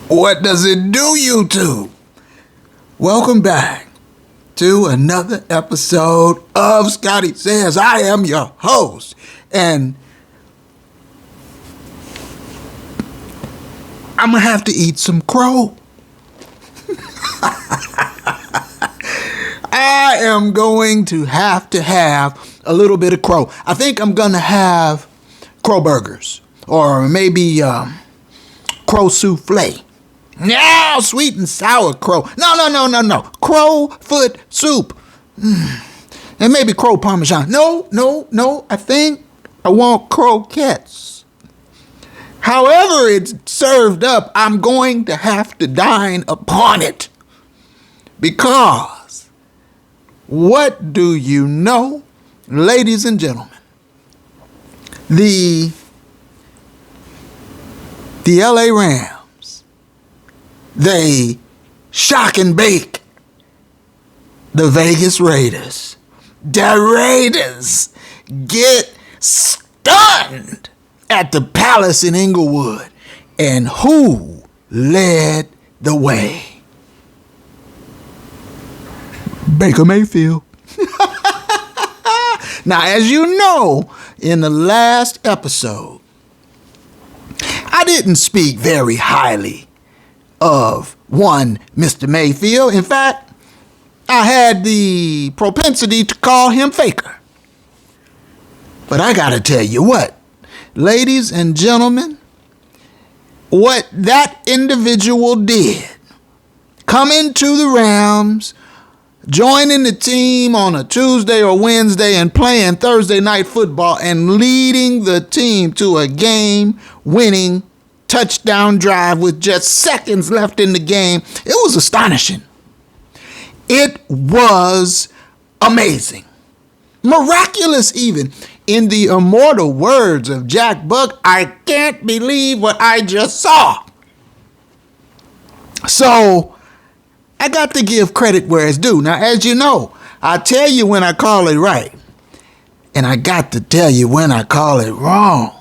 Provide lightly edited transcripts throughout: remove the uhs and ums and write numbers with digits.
What does it do, YouTube? Welcome back to another episode of Scotty Says. I am your host, and I'm going to have to eat some crow. I am going to have a little bit of crow. I think I'm going to have crow burgers or maybe crow souffle. No, sweet and sour crow. No. Crow foot soup. And maybe crow parmesan. No. I think I want croquettes. However it's served up, I'm going to have to dine upon it. Because, what do you know, ladies and gentlemen? The LA Rams, they shock and bake the Vegas Raiders. The Raiders get stunned at the Palace in Inglewood. And who led the way? Baker Mayfield. Now, as you know, in the last episode, I didn't speak very highly of one Mr. Mayfield. In fact, I had the propensity to call him Faker. But I gotta tell you what, ladies and gentlemen, what that individual did, coming to the Rams, joining the team on a Tuesday or Wednesday and playing Thursday night football and leading the team to a game-winning touchdown drive with just seconds left in the game, it was astonishing. It was amazing. Miraculous even. In the immortal words of Jack Buck, I can't believe what I just saw. So, I got to give credit where it's due. Now, as you know, I tell you when I call it right, and I got to tell you when I call it wrong.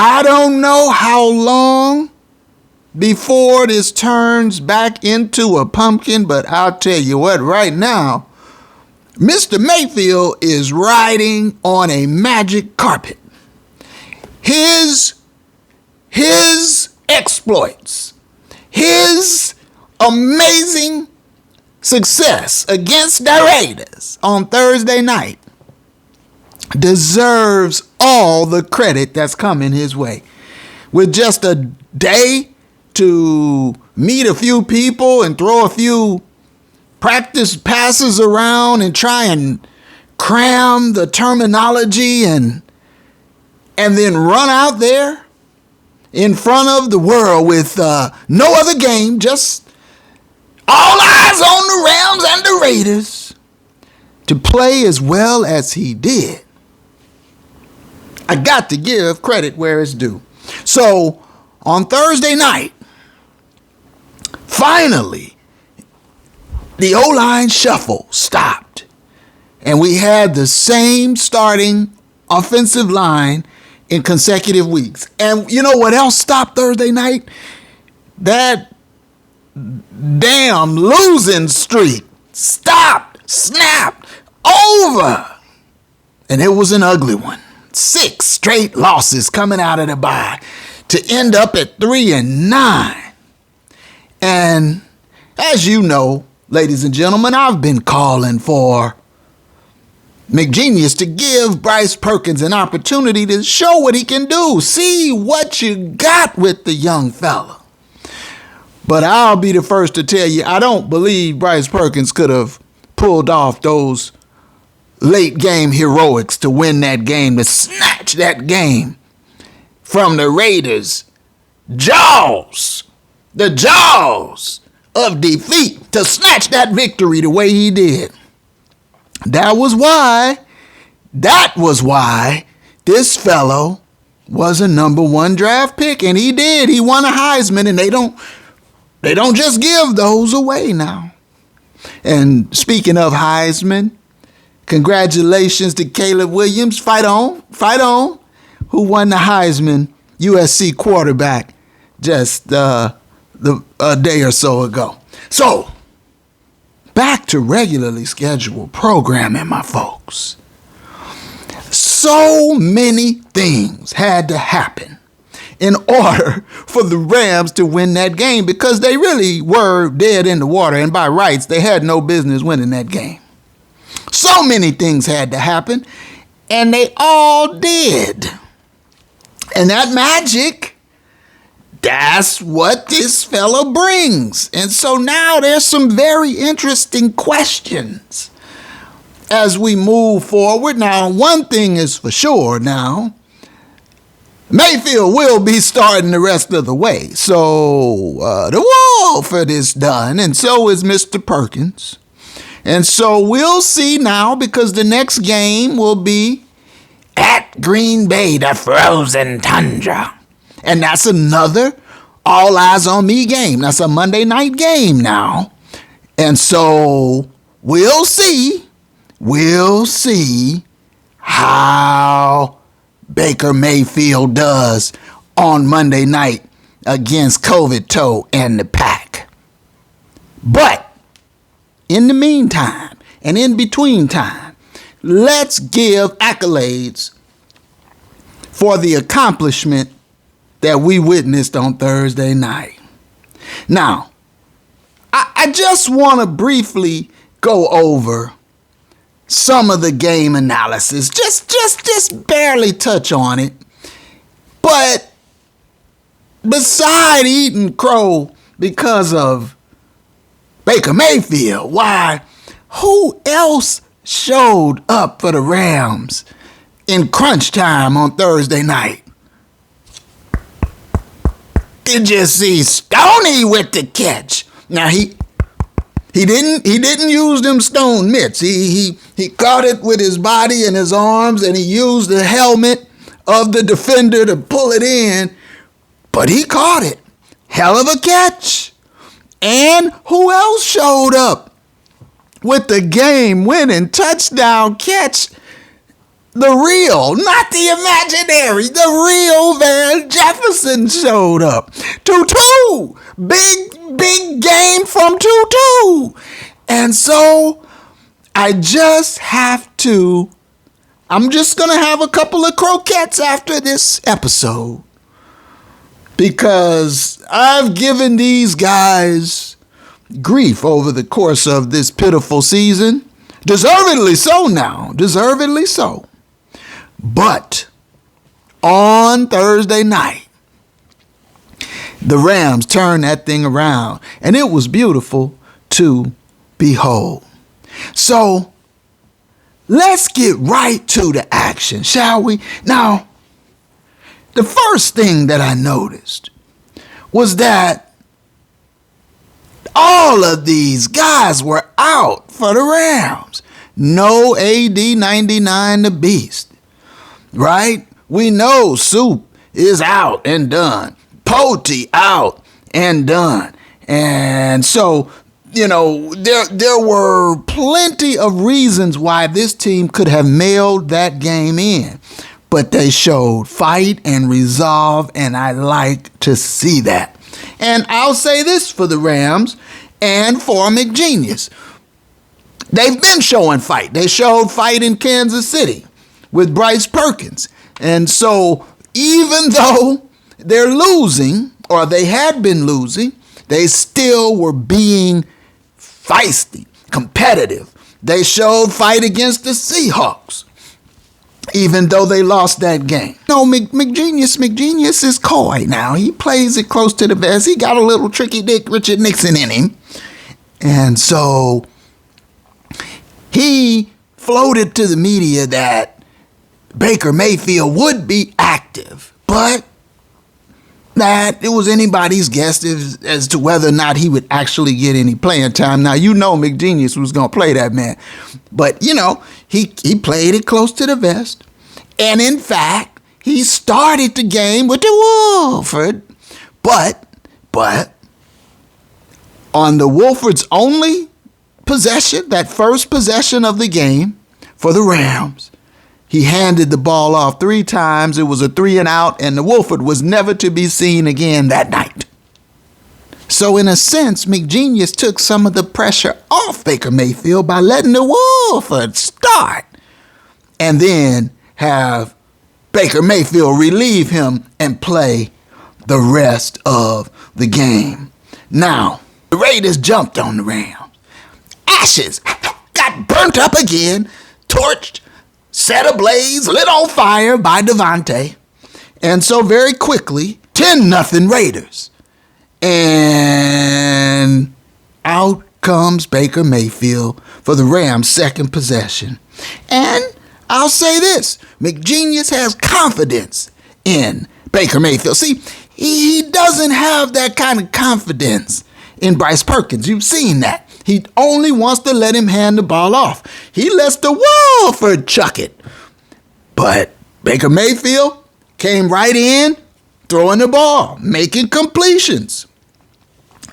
I don't know how long before this turns back into a pumpkin, but I'll tell you what, right now, Mr. Mayfield is riding on a magic carpet. His exploits, his amazing success against the Raiders on Thursday night deserves all the credit that's coming his way. With just a day to meet a few people and throw a few practice passes around and try and cram the terminology and then run out there in front of the world with no other game, just all eyes on the Rams and the Raiders, to play as well as he did. I got to give credit where it's due. So, on Thursday night, finally, the O-line shuffle stopped. And we had the same starting offensive line in consecutive weeks. And you know what else stopped Thursday night? That damn losing streak stopped, snapped, over. And it was an ugly one. 6 straight losses coming out of the bye to end up at 3-9. And as you know, ladies and gentlemen, I've been calling for McGenius to give Bryce Perkins an opportunity to show what he can do. See what you got with the young fella. But I'll be the first to tell you, I don't believe Bryce Perkins could have pulled off those late game heroics to win that game, to snatch that game from the Raiders' jaws, the jaws of defeat, to snatch that victory the way he did. That was why this fellow was a number 1 draft pick, and he did. He won a Heisman, and they don't just give those away now. And speaking of Heisman, congratulations to Caleb Williams, fight on, who won the Heisman, USC quarterback just a day or so ago. So, back to regularly scheduled programming, my folks. So many things had to happen in order for the Rams to win that game, because they really were dead in the water, and by rights, they had no business winning that game. So many things had to happen, and they all did. And that magic, that's what this fella brings. And so now there's some very interesting questions as we move forward. Now, one thing is for sure now, Mayfield will be starting the rest of the way. So the Wolford is done, and so is Mr. Perkins. And so we'll see now, because the next game will be at Green Bay, the frozen tundra. And that's another all eyes on me game. That's a Monday night game now. And so we'll see how Baker Mayfield does on Monday night against COVID Toe and the Pack. But in the meantime, and in between time, let's give accolades for the accomplishment that we witnessed on Thursday night. Now, I just want to briefly go over some of the game analysis, just barely touch on it. But beside eating crow because of Baker Mayfield, why, who else showed up for the Rams in crunch time on Thursday night? Did you see Stoney with the catch? Now he didn't use them stone mitts. He caught it with his body and his arms, and he used the helmet of the defender to pull it in. But he caught it. Hell of a catch. And who else showed up with the game-winning touchdown catch? The real, not the imaginary, the real Van Jefferson showed up. Tutu, big game from Tutu. And so I'm just going to have a couple of croquettes after this episode, because I've given these guys grief over the course of this pitiful season. Deservedly so now, deservedly so. But on Thursday night, the Rams turned that thing around, and it was beautiful to behold. So let's get right to the action, shall we? Now, the first thing that I noticed was that all of these guys were out for the Rams. No AD 99 the Beast. Right? We know Soup is out and done. Poti out and done. And so, there were plenty of reasons why this team could have mailed that game in. But they showed fight and resolve, and I like to see that. And I'll say this for the Rams and for McGenius. They've been showing fight. They showed fight in Kansas City with Bryce Perkins. And so even though they're losing, or they had been losing, they still were being feisty, competitive. They showed fight against the Seahawks, even though they lost that game. No, McGenius is coy now. He plays it close to the vest. He got a little tricky Dick Richard Nixon in him. And so he floated to the media that Baker Mayfield would be active, but that it was anybody's guess as to whether or not he would actually get any playing time. Now, McGenius was going to play that man, but, he played it close to the vest. And in fact, he started the game with the Wolford, but on the Wolford's only possession, that first possession of the game for the Rams, He handed the ball off 3 times. It was a 3 and out, and the Wolford was never to be seen again that night. So in a sense, McGenius took some of the pressure off Baker Mayfield by letting the Wolford start and then have Baker Mayfield relieve him and play the rest of the game. Now, the Raiders jumped on the Rams. Ashes got burnt up again, torched, set ablaze, lit on fire by Devontae. And so very quickly, 10-0 Raiders. And out comes Baker Mayfield for the Rams' second possession. And I'll say this, McGenius has confidence in Baker Mayfield. See, he doesn't have that kind of confidence in Bryce Perkins. You've seen that. He only wants to let him hand the ball off. He lets the Wolford chuck it. But Baker Mayfield came right in, throwing the ball, making completions.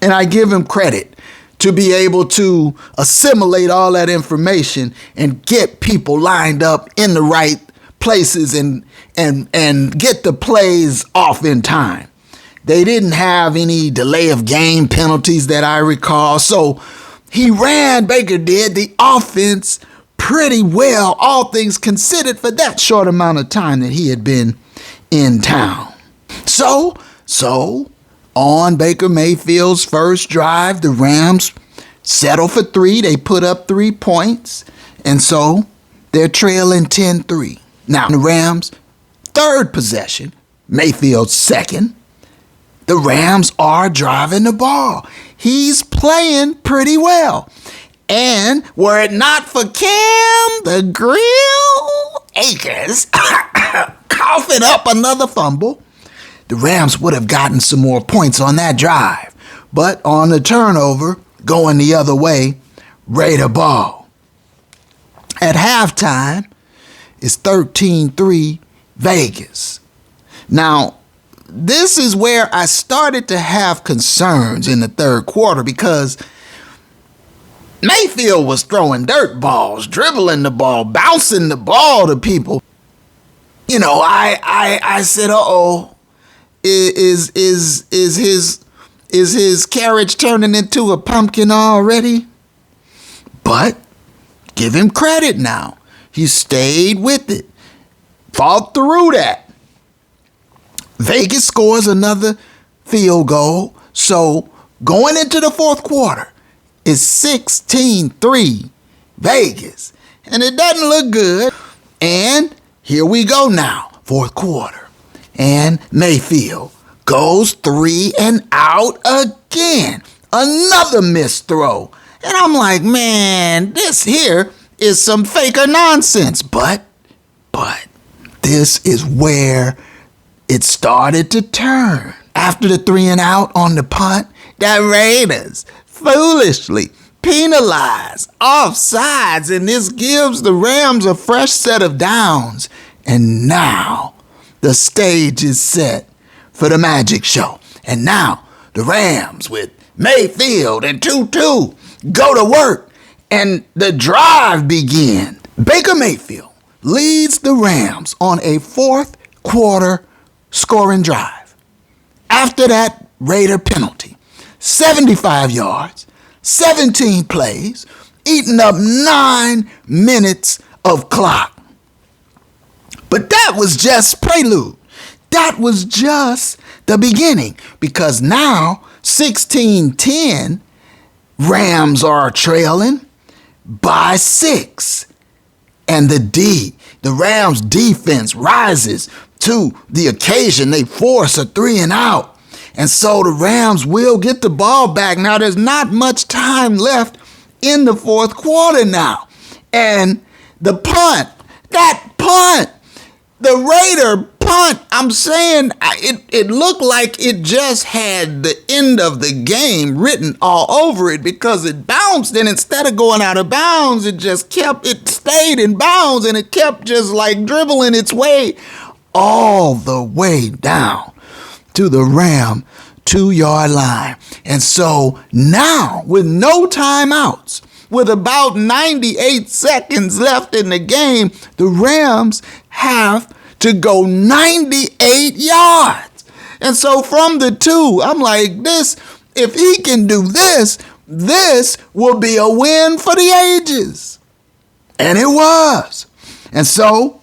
And I give him credit to be able to assimilate all that information and get people lined up in the right places and get the plays off in time. They didn't have any delay of game penalties that I recall. So he ran, Baker did, the offense pretty well, all things considered, for that short amount of time that he had been in town. So on Baker Mayfield's first drive, the Rams settle for 3. They put up 3 points, and so they're trailing 10-3. Now, the Rams' third possession, Mayfield's second, the Rams are driving the ball. He's playing pretty well. And were it not for Cam, the Grill Akers, coughing up another fumble, the Rams would have gotten some more points on that drive. But on the turnover, going the other way, Raider ball. At halftime, it's 13-3 Vegas. Now, this is where I started to have concerns in the third quarter because Mayfield was throwing dirt balls, dribbling the ball, bouncing the ball to people. You know, I said, uh-oh, is his carriage turning into a pumpkin already? But give him credit now. He stayed with it, fought through that. Vegas scores another field goal. So going into the fourth quarter, it's 16-3 Vegas. And it doesn't look good. And here we go now, fourth quarter. And Mayfield goes 3 and out again. Another missed throw. And I'm like, man, this here is some faker nonsense. But this is where it started to turn. After the 3 and out on the punt, the Raiders foolishly penalized offsides, and this gives the Rams a fresh set of downs. And now the stage is set for the magic show. And now the Rams with Mayfield and 2-2 go to work, and the drive begins. Baker Mayfield leads the Rams on a fourth quarter scoring drive. After that Raider penalty, 75 yards, 17 plays, eating up 9 minutes of clock. But that was just prelude. That was just the beginning, because now 16-10, Rams are trailing by 6. And the Rams defense rises to the occasion. They force a 3 and out. And so the Rams will get the ball back. Now, there's not much time left in the fourth quarter now. And the punt, the Raider punt, I'm saying it looked like it just had the end of the game written all over it, because it bounced, and instead of going out of bounds, it stayed in bounds, and it kept just like dribbling its way all the way down to the Ram 2-yard line. And so now, with no timeouts, with about 98 seconds left in the game, the Rams have to go 98 yards. And so from the 2, I'm like, if he can do this, this will be a win for the ages. And it was. And so,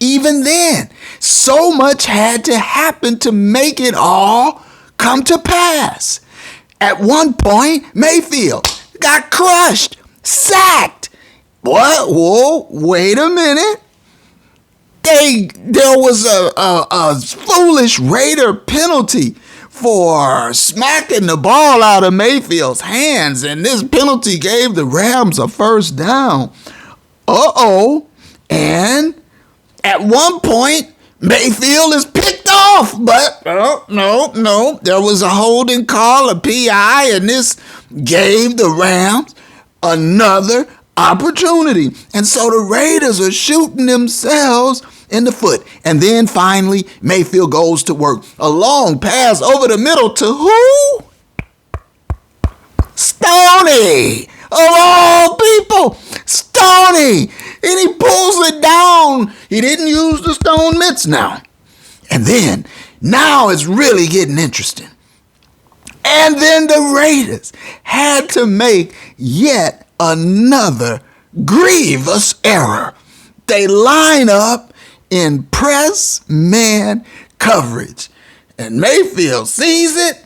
even then, so much had to happen to make it all come to pass. At one point, Mayfield got crushed, sacked. What? Whoa, wait a minute. There was a foolish Raider penalty for smacking the ball out of Mayfield's hands, and this penalty gave the Rams a first down. And at one point, Mayfield is picked off, but no. There was a holding call, a PI, and this gave the Rams another opportunity. And so the Raiders are shooting themselves in the foot. And then finally, Mayfield goes to work. A long pass over the middle to who? Stoney! Of all people, Stoney! And he pulls it down. He didn't use the stone mitts now. And then, now it's really getting interesting. And then the Raiders had to make yet another grievous error. They line up in press man coverage. And Mayfield sees it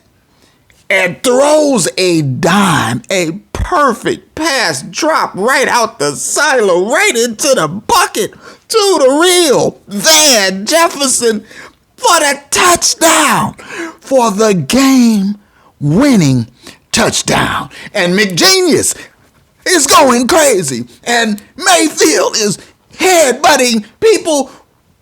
and throws a dime, a perfect pass drop right out the silo, right into the bucket to the real Van Jefferson for the touchdown, for the game-winning touchdown. And McGenius is going crazy, and Mayfield is headbutting people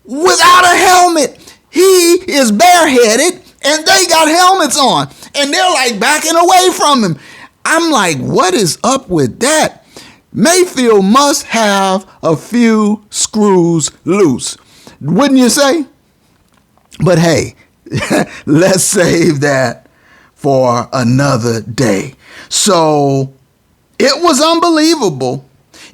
without a helmet. He is bareheaded, and they got helmets on, and they're like backing away from him. I'm like, what is up with that? Mayfield must have a few screws loose, wouldn't you say? But hey, let's save that for another day. So it was unbelievable.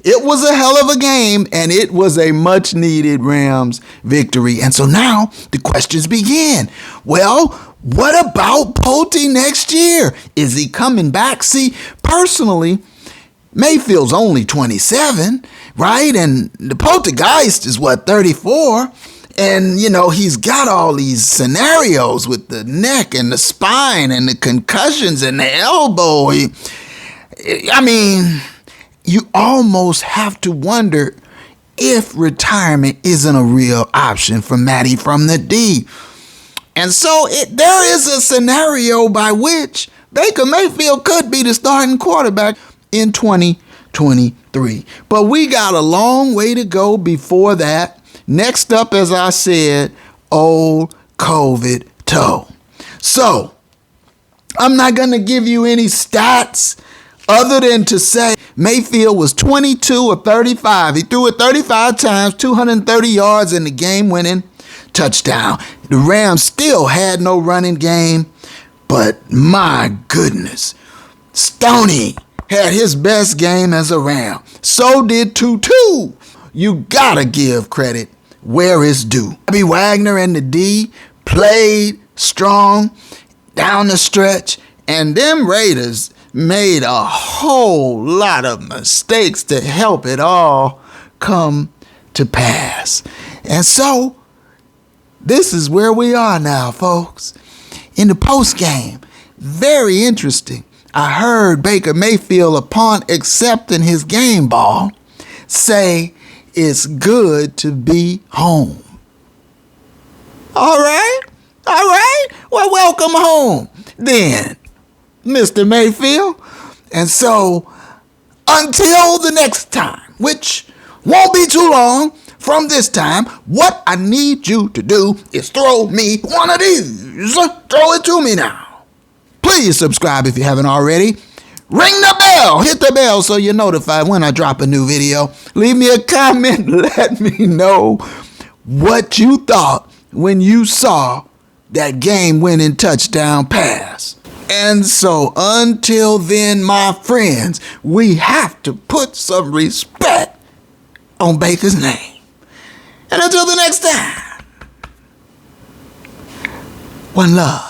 It was a hell of a game, and it was a much-needed Rams victory. And so now the questions begin. Well, what about Pulte next year? Is he coming back? See, personally, Mayfield's only 27, right? And the Poltergeist is, 34? And, he's got all these scenarios with the neck and the spine and the concussions and the elbow. You almost have to wonder if retirement isn't a real option for Matty from the D. And so there is a scenario by which Baker Mayfield could be the starting quarterback in 2023. But we got a long way to go before that. Next up, as I said, old COVID toe. So I'm not going to give you any stats other than to say Mayfield was 22 or 35. He threw it 35 times, 230 yards in the game-winning touchdown. The Rams still had no running game, but my goodness, Stoney had his best game as a Ram. So did Tutu. You gotta give credit where it's due. Bobby Wagner and the D played strong down the stretch, and them Raiders made a whole lot of mistakes to help it all come to pass. And so, this is where we are now, folks. In the post game, very interesting. I heard Baker Mayfield, upon accepting his game ball, say it's good to be home. All right. Well, welcome home then, Mr. Mayfield. And so, until the next time, which won't be too long from this time, what I need you to do is throw me one of these. Throw it to me now. Please subscribe if you haven't already. Ring the bell. Hit the bell so you're notified when I drop a new video. Leave me a comment. Let me know what you thought when you saw that game-winning touchdown pass. And so until then, my friends, we have to put some respect on Baker's name. And until the next time, one love.